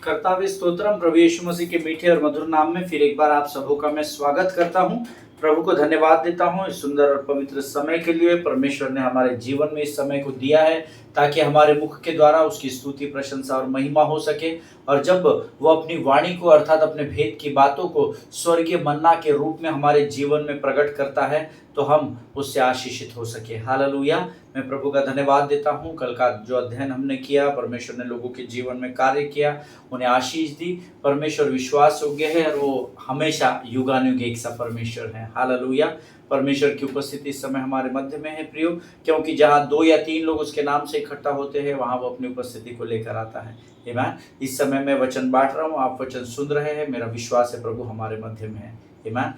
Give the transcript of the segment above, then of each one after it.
कर्तावे स्तोत्रम प्रभु यीशु मसीह के मीठे और मधुर नाम में फिर एक बार आप सबों का मैं स्वागत करता हूं। प्रभु को धन्यवाद देता हूं इस सुंदर और पवित्र समय के लिए। परमेश्वर ने हमारे जीवन में इस समय को दिया है ताकि हमारे मुख के द्वारा उसकी स्तुति, प्रशंसा और महिमा हो सके। और जब वो अपनी वाणी को अर्थात अपने भेद की बातों को स्वर्गीय मन्ना के रूप में हमारे जीवन में प्रकट करता है तो हम उससे आशीषित हो सके। हालेलुया। मैं प्रभु का धन्यवाद देता हूँ। कल का जो अध्ययन हमने किया, परमेश्वर ने लोगों के जीवन में कार्य किया, उन्हें आशीष दी। परमेश्वर विश्वास योग्य है और वो हमेशा युगानुयुग एक सा परमेश्वर है। हालेलुया। परमेश्वर की उपस्थिति इस समय हमारे मध्य में है प्रियो, क्योंकि जहाँ 2 या 3 लोग उसके नाम से इकट्ठा होते हैं वहाँ वो अपनी उपस्थिति को लेकर आता है। आमीन। इस समय मैं वचन बांट रहा हूँ, आप वचन सुन रहे हैं। मेरा विश्वास है प्रभु हमारे मध्य में है। आमीन।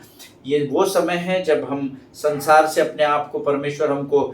ये वो समय है जब हम संसार से अपने आप को, परमेश्वर हमको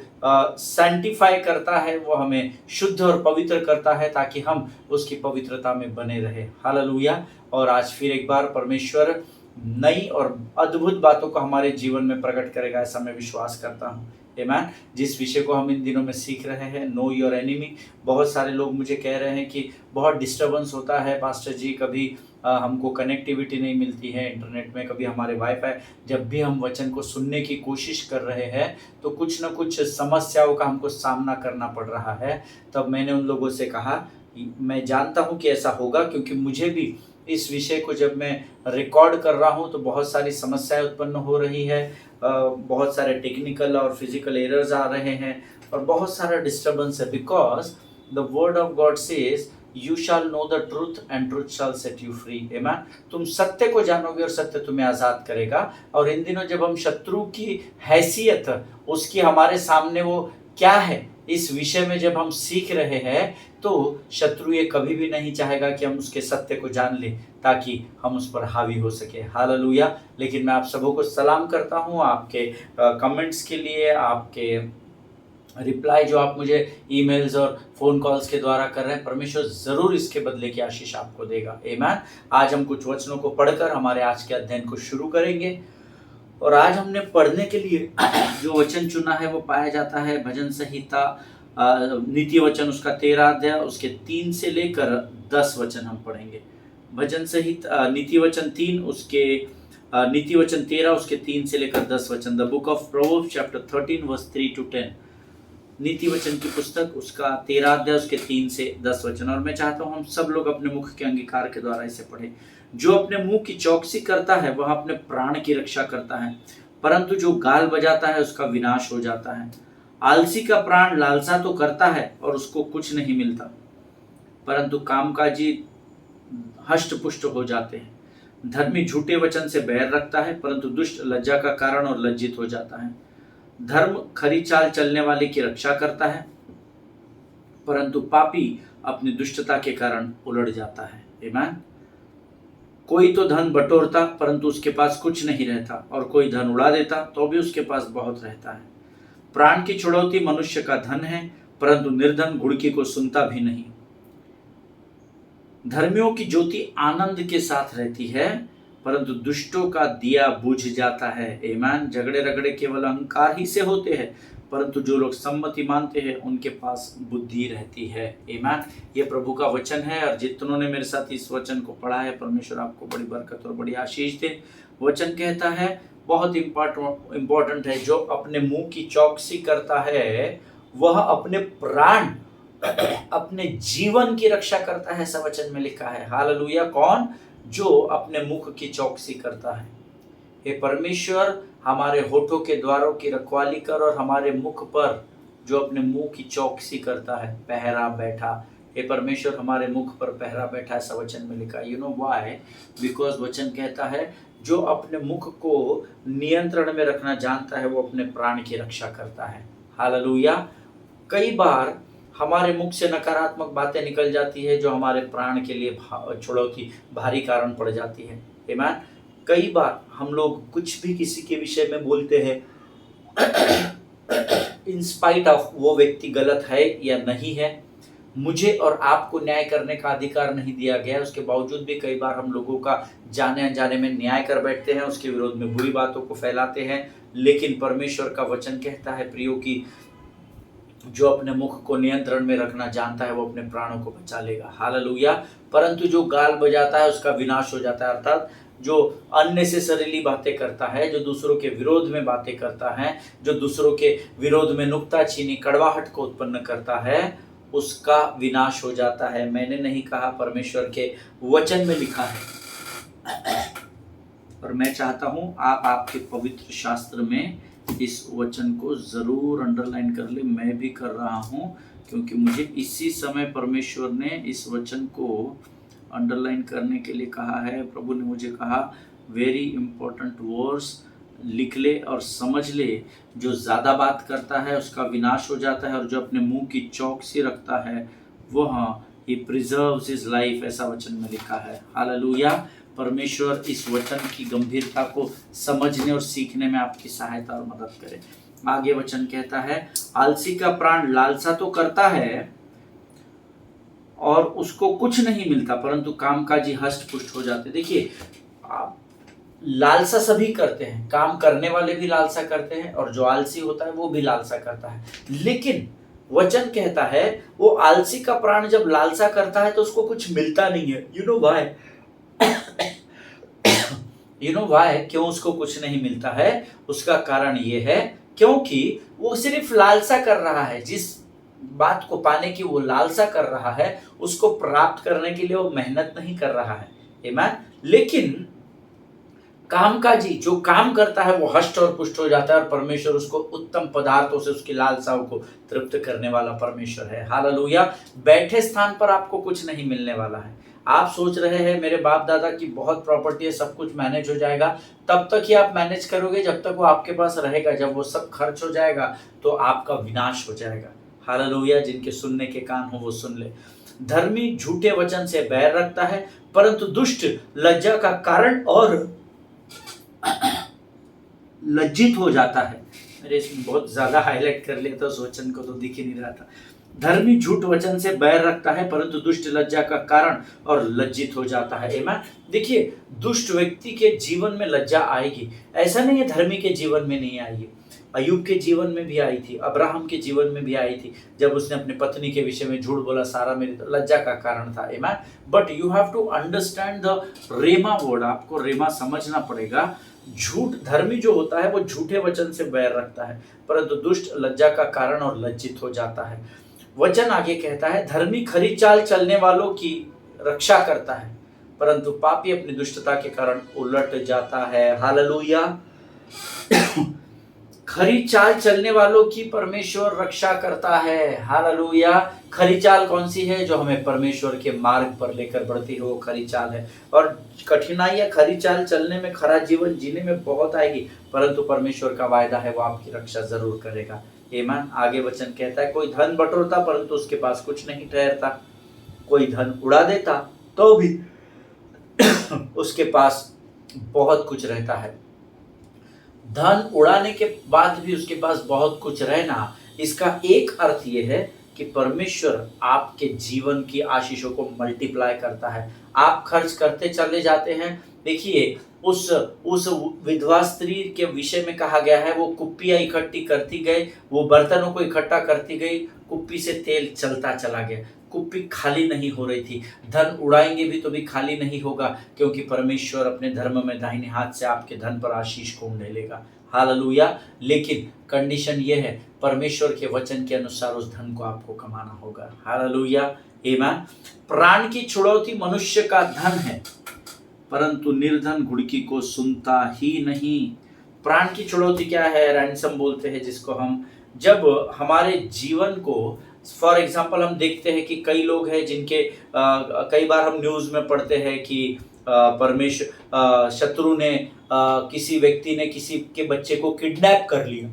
सैंटिफाई करता है, वो हमें शुद्ध और पवित्र करता है ताकि हम उसकी पवित्रता में बने रहे। हालेलुया। और आज फिर एक बार परमेश्वर नई और अद्भुत बातों को हमारे जीवन में प्रकट करेगा, ऐसा मैं विश्वास करता हूँ। आमीन। जिस विषय को हम इन दिनों में सीख रहे हैं, नो योर एनिमी। बहुत सारे लोग मुझे कह रहे हैं कि बहुत डिस्टर्बेंस होता है पास्टर जी, कभी हमको कनेक्टिविटी नहीं मिलती है इंटरनेट में, कभी हमारे वाईफाई। जब भी हम वचन को सुनने की कोशिश कर रहे हैं तो कुछ न कुछ समस्याओं का हमको सामना करना पड़ रहा है। तब मैंने उन लोगों से कहा, मैं जानता हूं कि ऐसा होगा, क्योंकि मुझे भी इस विषय को जब मैं रिकॉर्ड कर रहा हूं तो बहुत सारी समस्याएं उत्पन्न हो रही है, बहुत सारे टेक्निकल और फिजिकल एरर्स आ रहे हैं और बहुत सारा डिस्टर्बेंस है। Because the word of God says you shall know the truth and truth shall set you free. आमीन। तुम सत्य को जानोगे और सत्य तुम्हें आजाद करेगा। और इन दिनों जब हम शत्रु की हैसियत, उसकी हमारे सामने वो क्या है, इस विषय में जब हम सीख रहे हैं तो शत्रु ये कभी भी नहीं चाहेगा कि हम उसके सत्य को जान लें ताकि हम उस पर हावी हो सके। हालेलुया। लेकिन मैं आप सबों को सलाम करता हूँ आपके कमेंट्स के लिए, आपके रिप्लाई जो आप मुझे ईमेल्स और फ़ोन कॉल्स के द्वारा कर रहे हैं। परमेश्वर ज़रूर इसके बदले की आशीष आपको देगा। आमीन। आज हम कुछ वचनों को पढ़कर हमारे आज के अध्ययन को शुरू करेंगे। और आज हमने पढ़ने के लिए जो वचन चुना है वो पाया जाता है भजन संहिता नीति वचन उसका 13 अध्याय, उसके 3 से लेकर 10 वचन हम पढ़ेंगे। भजन संहिता नीति वचन 3, उसके नीति वचन 13, उसके 3 से लेकर 10 वचन। The book of Proverbs chapter 13 verse 3 to 10। नीति वचन की पुस्तक उसका 13 अध्याय, उसके 3 से 10 वचन। और मैं चाहता हूँ हम सब लोग अपने मुख के अंगीकार के द्वारा इसे पढ़ें। जो अपने मुंह की चौकसी करता है वह अपने प्राण की रक्षा करता है, परंतु जो गाल बजाता है उसका विनाश हो जाता है। आलसी का प्राण लालसा तो करता है और उसको कुछ नहीं मिलता, परंतु कामकाजी हष्ट पुष्ट हो जाते हैं। धर्मी झूठे वचन से बैर रखता है, परंतु दुष्ट लज्जा का कारण और लज्जित हो जाता है। धर्म खरी चाल चलने वाले की रक्षा करता है, परंतु पापी अपनी दुष्टता के कारण उलट जाता है। आमीन। कोई तो धन बटोरता परंतु उसके पास कुछ नहीं रहता, और कोई धन उड़ा देता तो भी उसके पास बहुत रहता है। प्राण की छुड़ौती मनुष्य का धन है, परंतु निर्धन घुड़की को सुनता भी नहीं। धर्मियों की ज्योति आनंद के साथ रहती है, परंतु दुष्टों का दिया बुझ जाता है। आमीन। झगड़े रगड़े केवल अहंकार ही से होते हैं, परंतु जो लोग सम्मति मानते हैं उनके पास बुद्धि रहती है। आमीन। ये प्रभु का वचन है और जितनों ने मेरे साथ इस वचन को पढ़ा है, परमेश्वर आपको बड़ी बरकत और बड़ी आशीष दे। वचन कहता है, बहुत इम्पोर्टेंट है, जो अपने मुंह की चौकसी करता है वह अपने प्राण, अपने जीवन की रक्षा करता है, ऐसा वचन में लिखा है। हालेलुया। कौन? जो अपने मुख की चौकसी करता है। हे परमेश्वर, हमारे होठों के द्वारों की रखवाली कर और हमारे मुख पर जो अपने मुंह की चौकसी करता है पहरा बैठा। हे परमेश्वर, हमारे मुख पर पहरा बैठा, ऐसा वचन में लिखा। You know why? बिकॉज वचन कहता है जो अपने मुख को नियंत्रण में रखना जानता है वो अपने प्राण की रक्षा करता है। हालेलुया। कई बार हमारे मुख से नकारात्मक बातें निकल जाती है जो हमारे प्राण के लिए छुड़ौती, भारी कारण पड़ जाती है। आमीन। कई बार हम लोग कुछ भी किसी के विषय में बोलते हैं इन स्पाइट ऑफ वो व्यक्ति गलत है या नहीं है, मुझे और आपको न्याय करने का अधिकार नहीं दिया गया, उसके बावजूद भी कई बार हम लोगों का जाने अनजाने में न्याय कर बैठते हैं, उसके विरोध में बुरी बातों को फैलाते हैं। लेकिन परमेश्वर का वचन कहता है प्रियो की जो अपने मुख को नियंत्रण में रखना जानता है वो अपने प्राणों को बचा लेगा। हालेलुया। परंतु जो गाल बजाता है उसका विनाश हो जाता है। अर्थात जो अननेसेसरीली बातें करता है, जो दूसरों के विरोध में बातें करता है, जो दूसरों के विरोध में नुक्ताचीनी कड़वाहट को उत्पन्न करता है, उसका विनाश हो जाता है। मैंने नहीं कहा, परमेश्वर के वचन में लिखा है। और मैं चाहता हूं आप आपके पवित्र शास्त्र में इस वचन को जरूर अंडरलाइन कर ले। मैं भी कर रहा हूं, क्योंकि मुझे इसी समय परमेश्वर ने इस वचन को अंडरलाइन करने के लिए कहा है। प्रभु ने मुझे कहा वेरी इंपॉर्टेंट वर्ड्स लिख ले और समझ ले। जो ज़्यादा बात करता है उसका विनाश हो जाता है, और जो अपने मुंह की चौकसी रखता है वह ही प्रिजर्व्स हिज लाइफ, ऐसा वचन में लिखा है। हालेलुया। परमेश्वर इस वचन की गंभीरता को समझने और सीखने में आपकी सहायता और मदद करे। आगे वचन कहता है, आलसी का प्राण लालसा तो करता है और उसको कुछ नहीं मिलता, परंतु कामकाजी हष्ट पुष्ट हो जाते। देखिए, लालसा सभी करते हैं, काम करने वाले भी लालसा करते हैं, और जो आलसी होता है वो भी लालसा करता है। लेकिन वचन कहता है वो आलसी का प्राण जब लालसा करता है तो उसको कुछ मिलता नहीं है। You know why? क्यों उसको कुछ नहीं मिलता है? उसका कारण ये है क्योंकि वो सिर्फ लालसा कर रहा है। जिस बात को पाने की वो लालसा कर रहा है, उसको प्राप्त करने के लिए वो मेहनत नहीं कर रहा है। आमीन। लेकिन कामकाजी जो काम करता है वो हष्ट और पुष्ट हो जाता है, और परमेश्वर उसको उत्तम पदार्थों से उसकी लालसाओं को तृप्त करने वाला परमेश्वर है। हालेलुया। बैठे स्थान पर आपको कुछ नहीं मिलने वाला है। आप सोच रहे हैं मेरे बाप दादा की बहुत प्रॉपर्टी है, सब कुछ मैनेज हो जाएगा। तब तक ही आप मैनेज करोगे जब तक वो आपके पास रहेगा। जब वो सब खर्च हो जाएगा तो आपका विनाश हो जाएगा। हालेलुया। जिनके सुनने के कान हो वो सुन ले। धर्मी झूठे वचन से बैर रखता है, परंतु दुष्ट लज्जा का कारण और लज्जित हो जाता है। मेरे इसमें बहुत ज्यादा हाईलाइट कर लिया था उस वचन को, तो दिख ही नहीं रहा था। धर्मी झूठ वचन से बैर रखता है, परंतु दुष्ट लज्जा का कारण और लज्जित हो जाता है। आमीन। देखिए, दुष्ट व्यक्ति के जीवन में लज्जा आएगी। ऐसा नहीं है धर्मी के जीवन में नहीं आएगी। अय्यूब के जीवन में भी आई थी, अब्राहम के जीवन में भी आई थी। जब उसने अपनी पत्नी के विषय में झूठ बोला, सारा मेरी तो लज्जा का कारण था। Amen. But you have to understand the rhema word. आपको रेमा समझना पड़ेगा। झूठ धर्मी जो होता है वो झूठे वचन से बैर रखता है, परंतु दुष्ट लज्जा का कारण और लज्जित हो जाता है। वचन आगे कहता है, धर्मी खरी चाल चलने वालों की रक्षा करता है, परंतु पापी अपनी दुष्टता के कारण उलट जाता है। हालेलुया। खरी चाल चलने वालों की परमेश्वर रक्षा करता है। हालेलुया। खरी चाल कौन सी है? जो हमें परमेश्वर के मार्ग पर लेकर बढ़ती है, वो खरी चाल है। और कठिनाइयां खरी चाल चलने में, खरा जीवन जीने में बहुत आएगी, परंतु परमेश्वर का वायदा है वो आपकी रक्षा जरूर करेगा। आमीन। आगे वचन कहता है, कोई धन बटोरता परंतु उसके पास कुछ नहीं ठहरता, कोई धन उड़ा देता तो भी उसके पास बहुत कुछ रहता है। धन उड़ाने के बाद भी उसके पास बहुत कुछ रहना, इसका एक अर्थ यह है कि परमेश्वर आपके जीवन की आशीषों को मल्टीप्लाई करता है। आप खर्च करते चले जाते हैं। देखिए, उस विधवा स्त्री के विषय में कहा गया है, वो कुप्पियां इकट्ठी करती गई, वो बर्तनों को इकट्ठा करती गई, कुप्पी से तेल चलता चला गया, कुप्पी खाली नहीं हो रही थी। धन उड़ाएंगे भी तो भी खाली नहीं होगा, क्योंकि परमेश्वर अपने धर्म में दाहिने हाथ से आपके धन पर आशीष को उंडेलेगा। हालेलुया। लेकिन कंडीशन ये है, परमेश्वर के वचन के अनुसार उस धन को आपको कमाना होगा। हालेलुया। आमीन। प्राण की छुड़ौती मनुष्य का धन है, परंतु निर्धन घुड़की को सुनता ही नहीं। प्राण की छुड़ौती क्या है? रैंसम बोलते हैं जिसको हम, जब हमारे जीवन को, फॉर एग्जाम्पल हम देखते हैं कि कई लोग हैं जिनके कई बार हम न्यूज़ में पढ़ते हैं कि परमेश्वर शत्रु ने, किसी व्यक्ति ने किसी के बच्चे को किडनैप कर लिया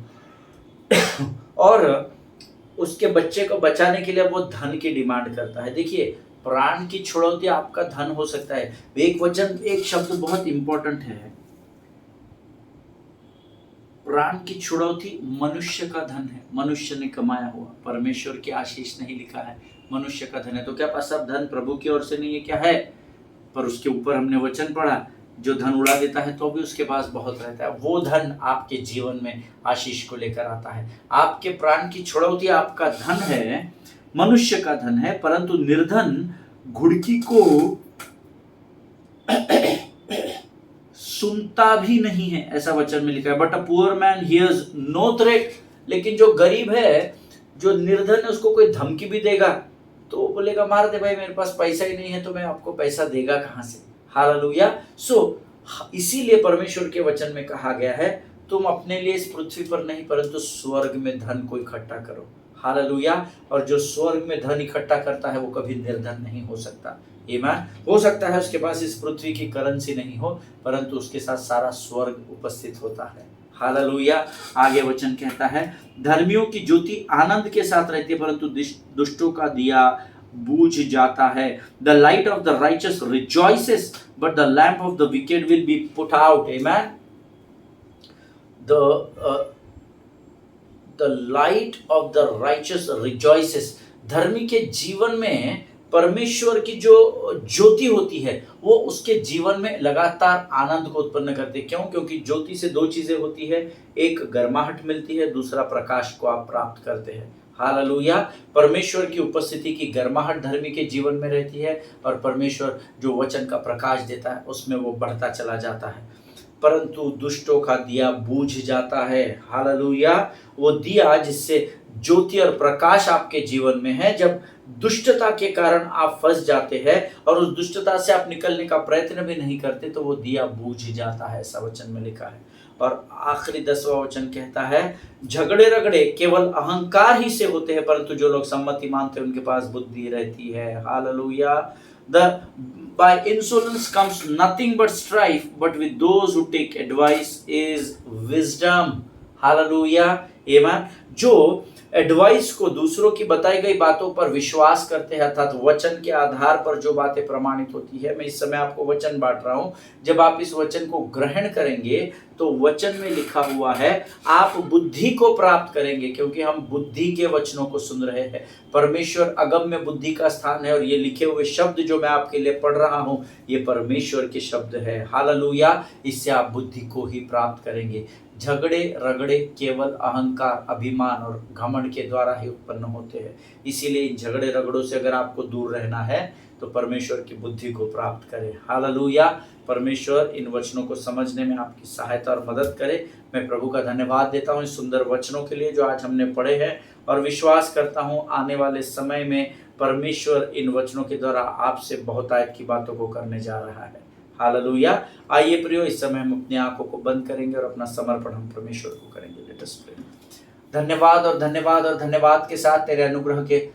और उसके बच्चे को बचाने के लिए वो धन की डिमांड करता है। देखिए, प्राण की छुड़ौती आपका धन हो सकता है। एक शब्द बहुत इंपॉर्टेंट है, प्राण की छुड़ौती मनुष्य का धन है, मनुष्य ने कमाया हुआ। परमेश्वर की आशीष नहीं लिखा है, मनुष्य का धन है। तो क्या सब धन प्रभु की ओर से नहीं है? क्या है? पर उसके ऊपर हमने वचन पढ़ा जो धन उड़ा देता है तो भी उसके पास बहुत रहता है, वो धन आपके जीवन में आशीष को लेकर आता है। आपके प्राण की छुड़ौती आपका धन है, मनुष्य का धन है, परंतु निर्धन घुड़की को सुनता भी नहीं है, ऐसा वचन में लिखा है। But a poor man hears no threat, लेकिन जो गरीब है, जो निर्धन है, उसको कोई धमकी भी देगा तो वो बोलेगा मार दे भाई, मेरे पास पैसा ही नहीं है तो मैं आपको पैसा देगा कहां से। हालेलुया। सो इसीलिए परमेश्वर के वचन में कहा गया है, तुम अपने लिए इस पृथ्वी पर नहीं परंतु स्वर्ग में धन को इकट्ठा करो। हालेलुया। और जो स्वर्ग में धन इकट्ठा करता है वो कभी निर्धन नहीं हो सकता। ईमान। हो सकता है उसके पास इस पृथ्वी की करेंसी नहीं हो, परंतु उसके साथ सारा स्वर्ग उपस्थित होता है। हालेलुया। आगे वचन कहता है, धर्मियों की ज्योति आनंद के साथ रहती है परंतु दुष्टों का दिया बूझ जाता है। The light of the righteous रिजॉइसेस but the lamp of the wicked will be put out. Amen. The light of the righteous रिजॉइसेस, धर्मी के जीवन में परमेश्वर की जो ज्योति होती है वो उसके जीवन में लगातार आनंद को उत्पन्न करती है। क्यों? क्योंकि ज्योति से दो चीजें होती है, एक गर्माहट मिलती है, दूसरा प्रकाश को आप प्राप्त करते हैं। हालेलुया। परमेश्वर की उपस्थिति की गर्माहट धर्मी के जीवन में रहती है और परमेश्वर जो वचन का प्रकाश देता है उसमें वो बढ़ता चला जाता है। परंतु दुष्टों का दिया बूझ जाता है। हालेलुया। वो दिया जिससे ज्योति और प्रकाश आपके जीवन में है, जब दुष्टता के कारण आप फंस जाते हैं और उस दुष्टता से आप निकलने का प्रयत्न भी नहीं करते तो वो दिया बूझ जाता है, ऐसा वचन में लिखा है। और आखिरी 10वां वचन कहता है, झगड़े रगड़े केवल अहंकार ही से होते हैं परंतु जो लोग सम्मति मानते हैं उनके पास बुद्धि रहती है। Hallelujah. By insolence comes nothing but strife, but with those who take advice is wisdom. Hallelujah. Amen. जो एडवाइस को, दूसरों की बताई गई बातों पर विश्वास करते हैं, अर्थात वचन के आधार पर जो बातें प्रमाणित होती है, मैं इस समय आपको वचन बांट रहा हूं, जब आप इस वचन को ग्रहण करेंगे तो वचन में लिखा हुआ है आप बुद्धि को प्राप्त करेंगे, क्योंकि हम बुद्धि के वचनों को सुन रहे हैं। परमेश्वर अगम्य बुद्धि का स्थान है और ये लिखे हुए शब्द जो मैं आपके लिए पढ़ रहा हूं ये परमेश्वर के शब्द है। हालेलुया। इससे आप बुद्धि को ही प्राप्त करेंगे। झगड़े रगड़े केवल अहंकार, अभिमान और घमंड के द्वारा ही उत्पन्न होते हैं। इसीलिए इन झगड़े रगड़ों से अगर आपको दूर रहना है तो परमेश्वर की बुद्धि को प्राप्त करें। हालेलुया। परमेश्वर इन वचनों को समझने में आपकी सहायता और मदद करे। मैं प्रभु का धन्यवाद देता हूँ इस सुंदर वचनों के लिए जो आज हमने पढ़े हैं, और विश्वास करता हूँ आने वाले समय में परमेश्वर इन वचनों के द्वारा आपसे बहुतायत की बातों को करने जा रहा है। हालेलुया। आइए प्रियो, इस समय हम अपनी आंखों को बंद करेंगे और अपना समर्पण हम परमेश्वर को करेंगे। Let us pray. धन्यवाद और धन्यवाद और धन्यवाद के साथ तेरे अनुग्रह के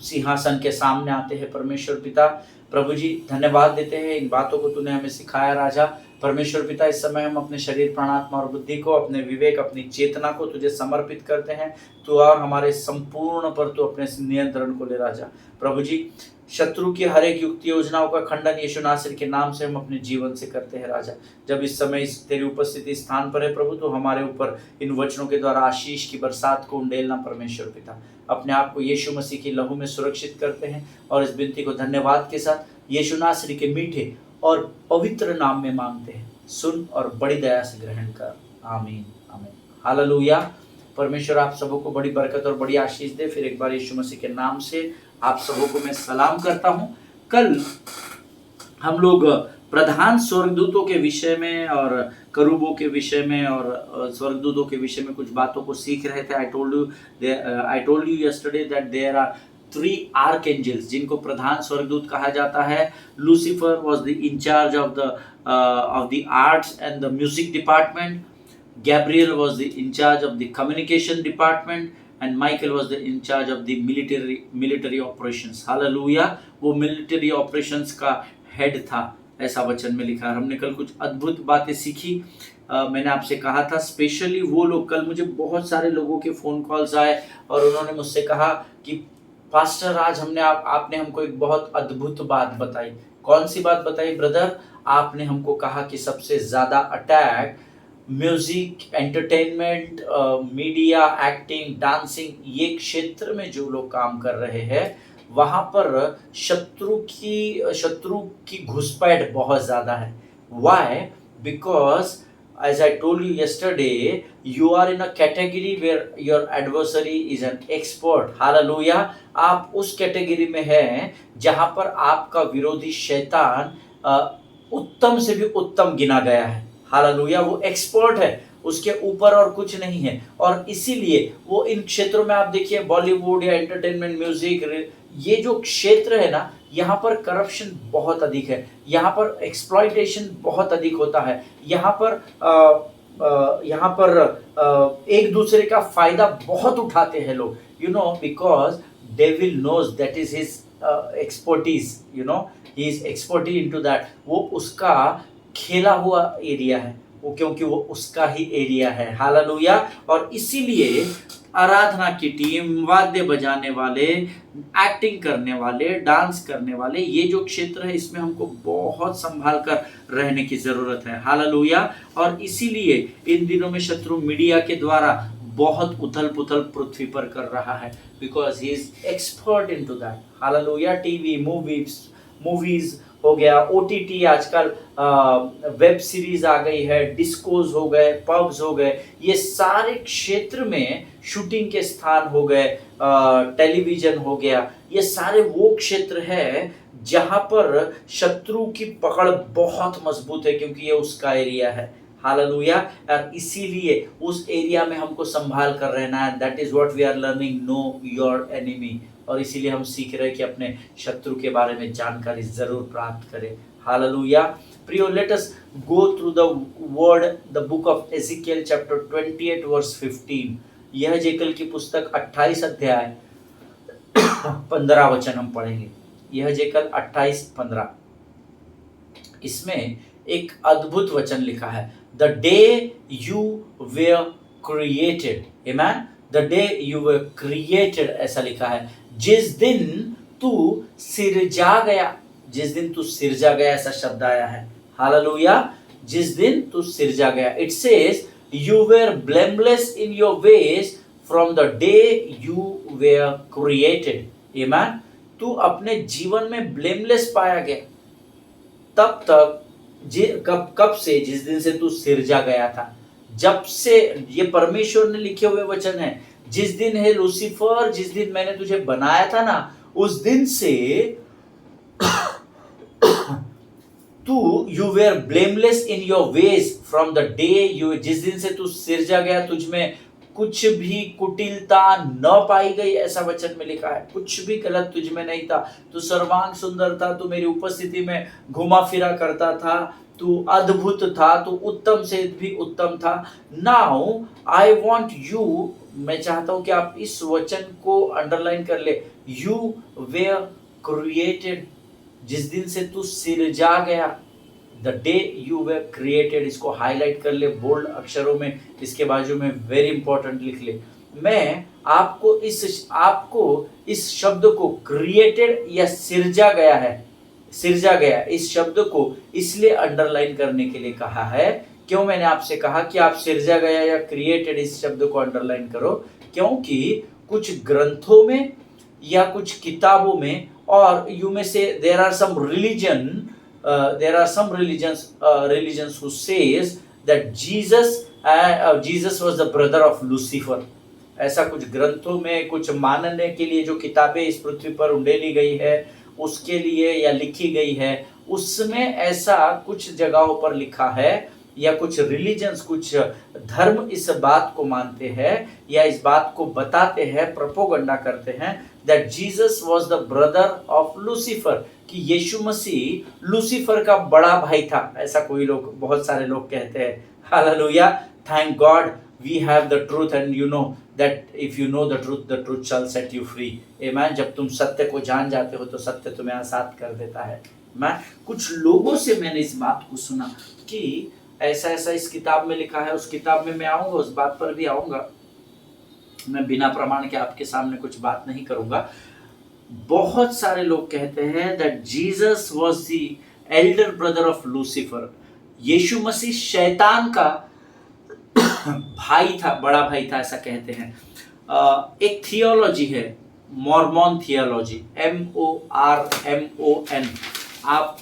सिंहासन के सामने आते हैं परमेश्वर पिता। प्रभु जी धन्यवाद देते हैं इन बातों को तूने हमें सिखाया राजा। परमेश्वर पिता इस समय हम अपने शरीर, प्राणात्मा और बुद्धि को, अपने विवेक, अपनी चेतना को तुझे समर्पित करते हैं। तू और हमारे संपूर्ण पर तू अपने नियंत्रण को ले राजा। प्रभु जी शत्रु की हर एक युक्ति योजनाओं का खंडन यीशु नासरी के नाम से हम अपने जीवन से करते हैं राजा। जब इस समय इस तेरी उपस्थिति स्थान पर है प्रभु, तो हमारे ऊपर इन वचनों के द्वारा आशीष की बरसात को उंडेलना परमेश्वर पिता। अपने आप को यीशु मसीह की लहू में सुरक्षित करते हैं और इस विनती को धन्यवाद के साथ यीशु नासरी के मीठे और पवित्र नाम में मांगते हैं। सुन और बड़ी दया से ग्रहण कर। आमीन आमीन। हालेलुया। परमेश्वर आप सबों को बड़ी बरकत और बड़ी आशीष दे। फिर एक बार यीशु मसीह के नाम से आप सबों को मैं सलाम करता हूं। कल हम लोग प्रधान स्वर्गदूतों के विषय में और करूबों के विषय में और स्वर्गदूतों के विषय में कुछ बातों को सीख रहे थे। I told you yesterday that there are 3 archangels जिनको प्रधान स्वर्गदूत कहा जाता है। Lucifer was the in charge of the arts and the music department, Gabriel was the in charge of the communication department, and Michael was the in charge of the military operations. Hallelujah. वो military operations का head था, ऐसा वचन में लिखा है। हमने कल कुछ अद्भुत बातें सीखी। मैंने आपसे कहा था स्पेशली वो लोग, कल मुझे बहुत सारे लोगों के फ़ोन कॉल्स आए और उन्होंने मुझसे कहा कि पास्टर आज आपने हमको एक बहुत अद्भुत बात बताई। कौन सी बात बताई ब्रदर? आपने हमको कहा कि सबसे ज़्यादा attack music, entertainment, media, acting, dancing, ये क्षेत्र में जो लोग काम कर रहे हैं वहाँ पर शत्रु की घुसपैठ बहुत ज़्यादा है। Why? Because as I told you yesterday, you are in a category where your adversary is an expert. Hallelujah! आप उस कैटेगरी में हैं जहाँ पर आपका विरोधी शैतान उत्तम से भी उत्तम गिना गया है। हालेलुया! वो एक्सपर्ट है, उसके ऊपर और कुछ नहीं है, और इसीलिए वो इन क्षेत्रों में आप देखिए बॉलीवुड या एंटरटेनमेंट म्यूजिक, ये जो क्षेत्र है ना, यहाँ पर करप्शन बहुत अधिक है, यहाँ पर एक्सप्लॉइटेशन बहुत अधिक होता है, यहाँ पर एक दूसरे का फायदा बहुत उठाते हैं लोग, because devil knows that is his expertise, he is expertise into that, वो उसका खेला हुआ एरिया है, वो क्योंकि वो उसका ही एरिया है। हालेलुया! और इसीलिए आराधना की टीम, वाद्य बजाने वाले, एक्टिंग करने वाले, डांस करने वाले, ये जो क्षेत्र है इसमें हमको बहुत संभाल कर रहने की जरूरत है। हालेलुया! और इसीलिए इन दिनों में शत्रु मीडिया के द्वारा बहुत उथल पुथल पृथ्वी पर कर रहा है, because he is expert into that. Hallelujah! TV, movies हो गया, ओटीटी, आजकल वेब सीरीज आ गई है, डिस्कोज हो गए, पब्स हो गए, ये सारे क्षेत्र में शूटिंग के स्थान हो गए, टेलीविजन हो गया, ये सारे वो क्षेत्र है जहां पर शत्रु की पकड़ बहुत मजबूत है, क्योंकि ये उसका एरिया है। हालेलुया! और इसीलिए उस एरिया में हमको संभाल कर रहना है। That is what we are learning, know your enemy. और इसीलिए हम सीख रहे हैं कि अपने शत्रु के बारे में जानकारी जरूर प्राप्त करें। हालेलुया! प्रियो, let us go through the word, the book of Ezekiel chapter 28 verse 15। यह जेकल की पुस्तक 28 अध्याय 15 वचन हम पढ़ेंगे। यह जेकल 28-15, इसमें एक अद्भुत वचन लिखा है, the day you were created, amen, the day you were created, ऐसा लिखा है, जिस दिन तू सिरजा गया, जिस दिन तू सिरजा गया, ऐसा शब्द आया है। हालेलुया! जिस दिन तू सिरजा गया, it says you were blameless in your ways from the day you were created, amen. तू अपने जीवन में ब्लेमलेस पाया गया तब तक, कब से? जिस दिन से तू सिरजा गया था, जब से, ये परमेश्वर ने लिखे हुए वचन है, जिस दिन है लूसीफर, जिस दिन मैंने तुझे बनाया था ना, उस दिन से तू you were blameless in your ways from the day you, जिस दिन से तू सिरजा गया, तुझ में कुछ भी कुटिलता न पाई गई, ऐसा वचन में लिखा है। कुछ भी गलत तुझ में नहीं था, तू सर्वांग सुंदर था, तू मेरी उपस्थिति में घुमा फिरा करता था, तू अद्भुत था, तू उत्तम से भी उत्तम था। नाउ आई वॉन्ट यू, मैं चाहता हूं कि आप इस वचन को अंडरलाइन कर ले, यू वेयर क्रिएटेड, जिस दिन से तू सिरजा गया, the day you were created, इसको हाईलाइट कर ले बोल्ड अक्षरों में, इसके बाजू में वेरी इंपॉर्टेंट लिख ले। मैं आपको इस शब्द को क्रिएटेड या सिरजा गया है, सिरजा गया, इस शब्द को इसलिए अंडरलाइन करने के लिए कहा है। क्यों मैंने आपसे कहा कि आप सिरजा गया या क्रिएटेड इस शब्द को अंडरलाइन करो? क्योंकि कुछ ग्रंथों में या कुछ किताबों में, और यू में से there are some religions who says that Jesus was the brother of Lucifer. ऐसा कुछ ग्रंथों में, कुछ मानने के लिए जो किताबें इस पृथ्वी पर उंडेली गई है उसके लिए या लिखी गई है, उसमें ऐसा कुछ जगहों पर लिखा है, या कुछ रिलीजन्स, कुछ धर्म इस बात को मानते हैं या इस बात को बताते हैं, प्रोपोगंडा करते हैं, that Jesus was the brother of Lucifer, कि यीशु मसीह लूसीफर का बड़ा भाई था। ऐसा कोई लोग, बहुत सारे लोग कहते हैं। Hallelujah! Thank God we have the truth, and you know that if you know the truth shall set you free. Amen. जब तुम सत्य को जान जाते हो तो सत्य तुम्हें आजाद कर देता है। मैं कुछ लोगों से मैंने इस बात को सुना कि ऐसा ऐसा इस किताब में लिखा है, उस किताब में मैं आऊंगा, उस बात पर भी आऊंगा। मैं बिना प्रमाण के आपके सामने कुछ बात नहीं करूंगा। बहुत सारे लोग कहते हैं that Jesus was the elder brother of Lucifer. यीशु मसीह शैतान का भाई था, बड़ा भाई था, ऐसा कहते हैं। एक थियोलॉजी है, मॉर्मन थियोलॉजी, MORMON। आप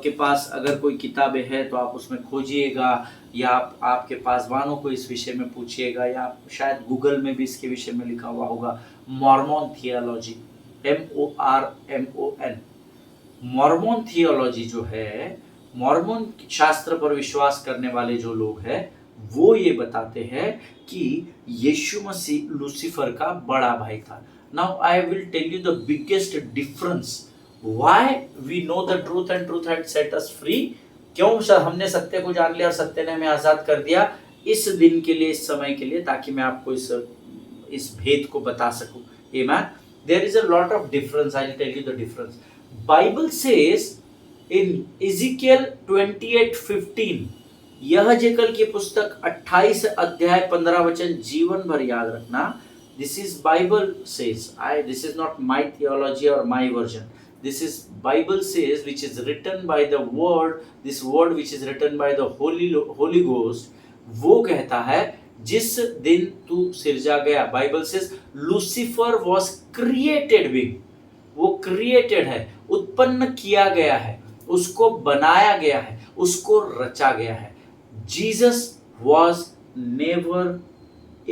के पास अगर कोई किताबें है तो आप उसमें खोजिएगा, या आपके पासवानों को इस विषय में पूछिएगा, या शायद गूगल में भी इसके विषय में लिखा हुआ होगा, Mormon theology, MORMON। Mormon theology जो है, मॉर्मन शास्त्र पर विश्वास करने वाले जो लोग हैं वो ये बताते हैं कि यीशु मसीह लूसीफर का बड़ा भाई था। Now I will tell you the biggest difference why we know the truth and truth had set us free. क्यों सर हमने सत्य को जान लिया और सत्य ने हमें आजाद कर दिया, इस दिन के लिए, इस समय के लिए, ताकि मैं आपको इस भेद को बता सकूं। Amen. There is a lot of difference, I will tell you the difference. Bible says in Ezekiel 28:15, यह जेकल की पुस्तक 28 अध्याय 15 वचन जीवन भर याद रखना। This is Bible says, this is not my theology और my version, this is Bible says which is written by the word, this word which is written by the holy ghost। वो कहता है जिस दिन तू सिरजा गया, Bible says Lucifer was created being, वो क्रिएटेड है, उत्पन्न किया गया है, उसको बनाया गया है, उसको रचा गया है। Jesus was never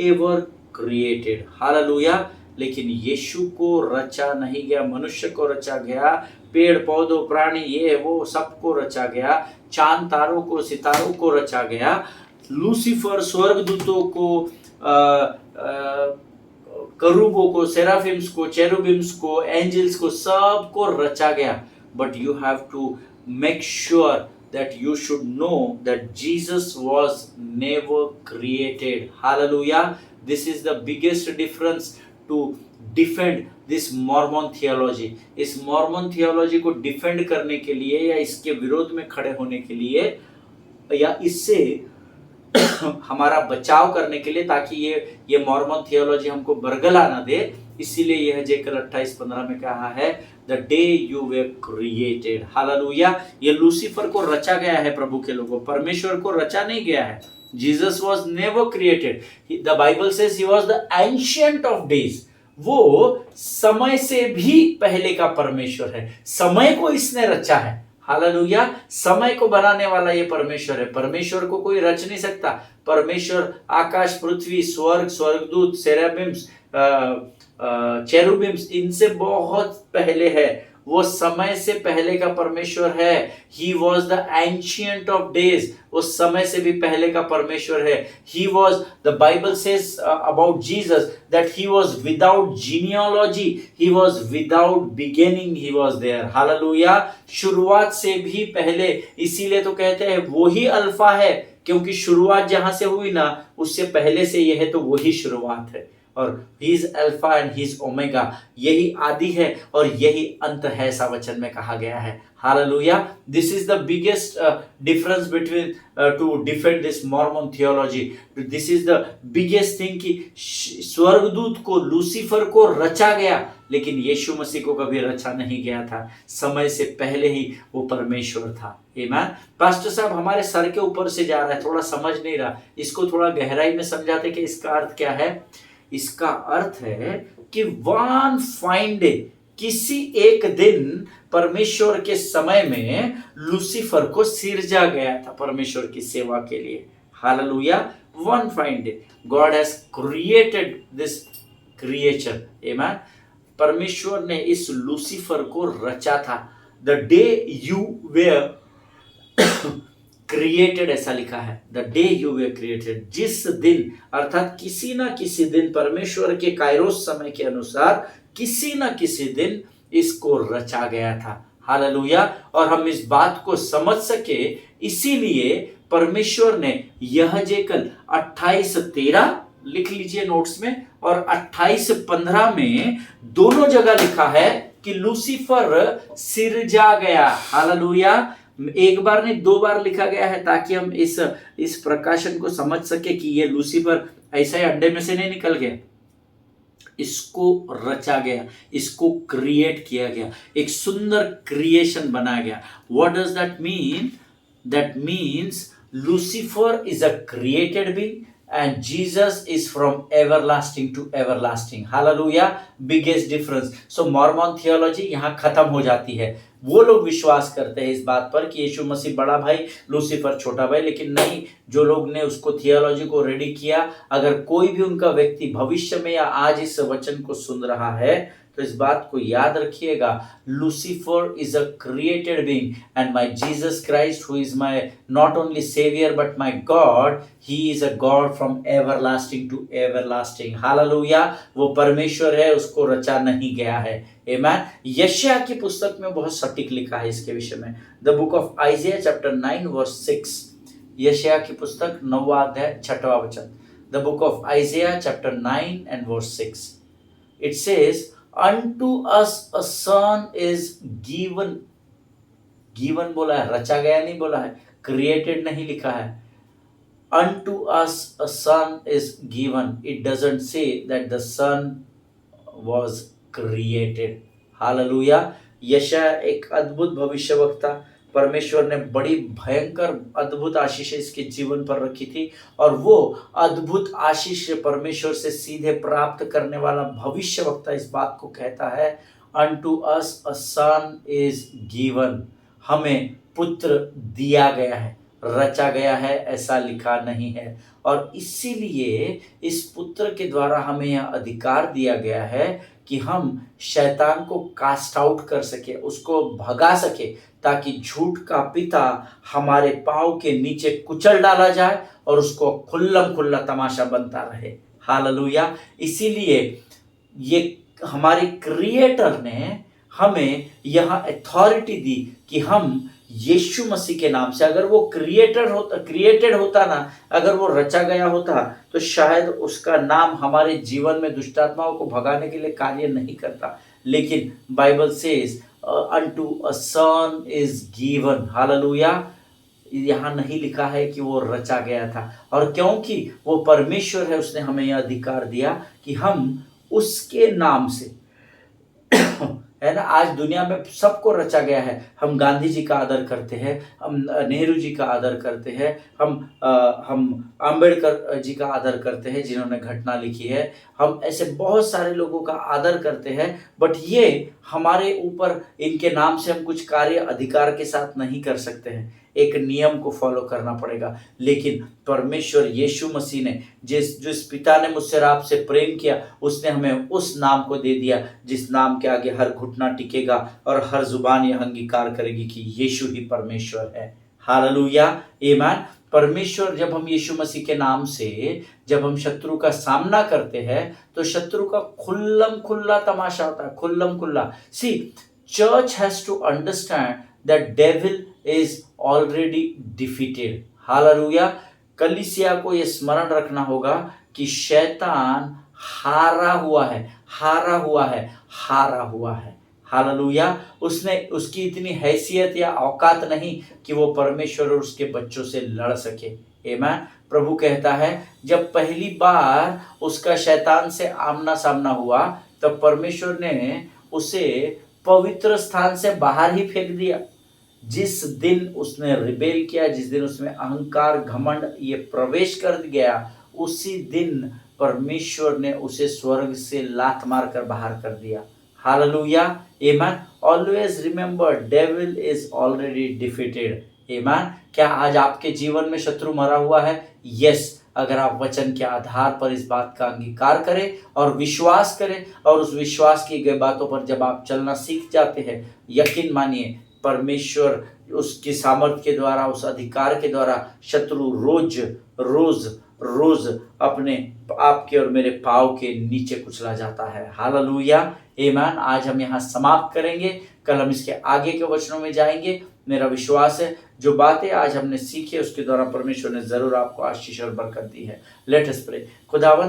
ever created, hallelujah. लेकिन यीशु को रचा नहीं गया, मनुष्य को रचा गया, पेड़ पौधों प्राणी ये वो सबको रचा गया, चांद तारों को सितारों को रचा गया, लूसीफर स्वर्गदूतों को, करूबों को, सेराफिम्स को, चेरुबिम्स को, एंजल्स को, सबको रचा गया। But you have to make sure that you should know that Jesus was never created. Hallelujah. This is the biggest difference to defend this Mormon theology. इस Mormon theology को डिफेंड करने के लिए या इसके विरोध में खड़े होने के लिए या इससे हमारा बचाव करने के लिए, ताकि ये मॉर्मन थियोलॉजी हमको बरगला ना दे, इसीलिए यह जेकल 28:15 में कहा है the day you were created. Hallelujah. ये लूसीफर को रचा गया है प्रभु के लोगों, परमेश्वर को रचा नहीं गया है। Jesus was never created, the Bible says he was the ancient of days. वो समय से भी पहले का परमेश्वर है, समय को इसने रचा है। हालेलुया। समय को बनाने वाला ये परमेश्वर है, परमेश्वर को कोई रच नहीं सकता। परमेश्वर आकाश, पृथ्वी, स्वर्ग, स्वर्गदूत, सेराबिम्स, चेरुबिम्स, इनसे बहुत पहले है, वो समय से पहले का परमेश्वर है। He was the ancient of days, वो समय से भी पहले का परमेश्वर है। He was, the Bible says about Jesus that he was without genealogy, he was without beginning, he was there. Hallelujah. शुरुआत से भी पहले, इसीलिए तो कहते हैं वो ही अल्फा है, क्योंकि शुरुआत जहां से हुई ना, उससे पहले से यह है, तो वही शुरुआत है। और he is alpha and he is omega, यही आदि है और यही अंत है, ऐसा वचन में कहा गया है। Hallelujah. This is the biggest difference between two defend this Mormon theology. This is the biggest thing कि स्वर्गदूत को, लूसीफर को रचा गया, लेकिन यीशु मसीह को कभी रचा नहीं गया था, समय से पहले ही वो परमेश्वर था। आमीन। पास्टर साहब हमारे सर के ऊपर से जा रहा है, थोड़ा समझ नहीं रहा, इसको थोड़ा गहराई में समझाते कि इसका अर्थ क्या है। इसका अर्थ है कि वन फाइन डे, किसी एक दिन परमेश्वर के समय में लूसीफर को सिरजा गया था परमेश्वर की सेवा के लिए। Hallelujah. One fine day God has created this creature. Amen. परमेश्वर ने इस लूसीफर को रचा था। The day you were created, ऐसा लिखा है, the day you were created, जिस दिन, अर्थात किसी ना किसी दिन, परमेश्वर के काइरोस समय के अनुसार किसी ना किसी दिन इसको रचा गया था। हालेलुया। और हम इस बात को समझ सके, इसीलिए परमेश्वर ने यह जेकल 28:13 लिख लीजिए नोट्स में, और 28:15 में दोनों जगह लिखा है कि लूसीफर सिरजा गया। हालेलुया। एक बार नहीं, 2 बार लिखा गया है, ताकि हम इस प्रकाशन को समझ सके कि ये लूसीफर ऐसा ही अंडे में से नहीं निकल गया, इसको रचा गया, इसको क्रिएट किया गया, एक सुंदर क्रिएशन बनाया गया। What does that mean? That means Lucifer is a created being and Jesus is from everlasting to everlasting. Hallelujah. Biggest difference. So Mormon theology यहाँ खत्म हो जाती है। वो लोग विश्वास करते हैं इस बात पर कि यीशु मसीह बड़ा भाई, लूसीफर छोटा भाई, लेकिन नहीं, जो लोग ने उसको थियोलॉजी को रेडी किया, अगर कोई भी उनका व्यक्ति भविष्य में या आज इस वचन को सुन रहा है तो इस बात को याद रखिएगा, Lucifer is a created being and my Jesus Christ who is my not only saviour but my God, he is a God from everlasting to everlasting. Hallelujah. वो परमेश्वर है, उसको रचा नहीं गया है। आमेन। यशायाह की पुस्तक में बहुत सटीक लिखा है इसके विषय में। The book of Isaiah chapter 9 verse 6। यशायाह की पुस्तक 9वां अध्याय 6वां वचन। The book of Isaiah chapter 9 and verse 6। It says, unto us a son is given। given बोला है, रचा गया नहीं बोला है, created नहीं लिखा है। unto us a son is given, it doesn't say that the son was created। Hallelujah. यशायाह एक अद्भुत भविष्यवक्ता, परमेश्वर ने बड़ी भयंकर अद्भुत आशीष इसके जीवन पर रखी थी, और वो अद्भुत आशीष परमेश्वर से सीधे प्राप्त करने वाला भविष्यवक्ता इस बात को कहता है, unto us a son is given। हमें पुत्र दिया गया है, रचा गया है ऐसा लिखा नहीं है। और इसीलिए इस पुत्र के द्वारा हमें यह अधिकार दिया गया है कि हम शैतान को कास्ट आउट कर सके, उसको भगा सके, ताकि झूठ का पिता हमारे पांव के नीचे कुचल डाला जाए और उसको खुल्लम खुल्ला तमाशा बनता रहे। हालेलुया। इसीलिए ये हमारे क्रिएटर ने हमें यह अथॉरिटी दी कि हम यीशु मसीह के नाम से, अगर वो क्रिएटेड होता ना, अगर वो रचा गया होता, तो शायद उसका नाम हमारे जीवन में दुष्ट आत्माओं को भगाने के लिए कार्य नहीं करता। लेकिन Bible says unto a son is given। Hallelujah. यहाँ नहीं लिखा है कि वो रचा गया था, और क्योंकि वो परमेश्वर है, उसने हमें यह अधिकार दिया कि हम उसके नाम से है ना। आज दुनिया में सबको रचा गया है। हम गांधी जी का आदर करते हैं, हम नेहरू जी का आदर करते हैं, हम अंबेडकर जी का आदर करते हैं जिन्होंने घटना लिखी है, हम ऐसे बहुत सारे लोगों का आदर करते हैं, बट ये हमारे ऊपर इनके नाम से हम कुछ कार्य अधिकार के साथ नहीं कर सकते हैं। एक नियम को फॉलो करना पड़ेगा। लेकिन परमेश्वर यीशु मसीह ने जिस पिता ने मुझसे और आपसे प्रेम किया, उसने हमें उस नाम को दे दिया जिस नाम के आगे हर घुटना टिकेगा और हर जुबान यह अंगीकार करेगी कि यीशु ही परमेश्वर है। हालेलुया। आमीन। परमेश्वर, जब हम यीशु मसीह के नाम से जब हम शत्रु का सामना करते हैं तो शत्रु का खुल्लम खुल्ला तमाशा होता है, खुल्लम खुल्ला। See, church has to understand that devil is already defeated. Hallelujah. कलीसिया को यह स्मरण रखना होगा कि शैतान हारा हुआ है, हारा हुआ है, हारा हुआ है। हालेलुया। उसने उसकी इतनी हैसियत या औकात नहीं कि वो परमेश्वर और उसके बच्चों से लड़ सके। आमीन। प्रभु कहता है, जब पहली बार उसका शैतान से आमना सामना हुआ तब परमेश्वर ने उसे पवित्र स्थान से बाहर ही फेंक दिया। जिस दिन उसने रिबेल किया, जिस दिन उसमें अहंकार घमंड ये प्रवेश कर गया, उसी दिन परमेश्वर ने उसे स्वर्ग से लात मारकर बाहर कर दिया। हालेलुया। आमीन। Always remember, devil is already defeated. आमीन। क्या आज आपके जीवन में शत्रु मरा हुआ है? यस। अगर आप वचन के आधार पर इस बात का अंगीकार करें और विश्वास करें, और उस विश्वास की गई बातों पर जब आप चलना सीख जाते हैं, यकीन मानिए परमेश्वर उसकी सामर्थ्य के द्वारा, उस अधिकार के द्वारा शत्रु रोज रोज रोज अपने आपके और मेरे पाँव के नीचे कुचला जाता है। हालेलुया। आमीन। आज हम यहाँ समाप्त करेंगे, कल हम इसके आगे के वचनों में जाएंगे। मेरा विश्वास है जो बातें आज हमने सीखी उसके द्वारा परमेश्वर ने जरूर आपको आशीष और बरकत दी है। Let us pray. खुदावन,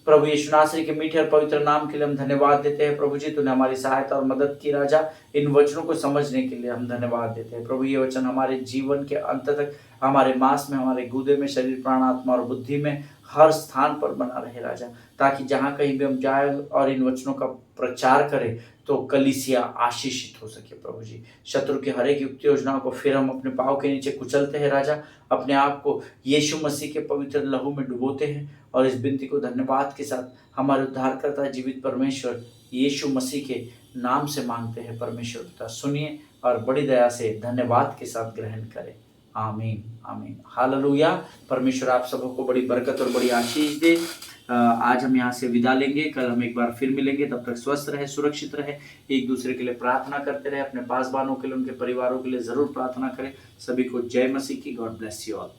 प्रभु यीशु नासरी के मीठे और पवित्र नाम के लिए हम धन्यवाद देते हैं। प्रभु जी, तूने हमारी सहायता और मदद की राजा। इन वचनों को समझने के लिए हम धन्यवाद देते हैं। प्रभु, ये वचन हमारे जीवन के अंत तक, हमारे मांस में, हमारे गुदे में, शरीर, प्राण, आत्मा और बुद्धि में हर स्थान पर बना रहे राजा, ताकि जहाँ कहीं भी हम जाए और इन वचनों का प्रचार करें तो कलीसिया आशीषित हो सके प्रभु जी। शत्रु की हर एक युक्ति योजनाओं को फिर हम अपने पाँव के नीचे कुचलते हैं राजा, अपने आप को यीशु मसीह के पवित्र लहू में डुबोते हैं और इस विनती को धन्यवाद के साथ हमारे उद्धारकर्ता जीवित परमेश्वर यीशु मसीह के नाम से मांगते हैं परमेश्वर पिता, सुनिए और बड़ी दया से धन्यवाद के साथ ग्रहण करें। आमीन आमीन हालेलुया। परमेश्वर आप सबको बड़ी बरकत और बड़ी आशीष दे। आज हम यहाँ से विदा लेंगे, कल हम एक बार फिर मिलेंगे। तब तक स्वस्थ रहे, सुरक्षित रहे, एक दूसरे के लिए प्रार्थना करते रहे, अपने पासवानों के लिए, उनके परिवारों के लिए जरूर प्रार्थना करें। सभी को जय मसीह की। God bless you all.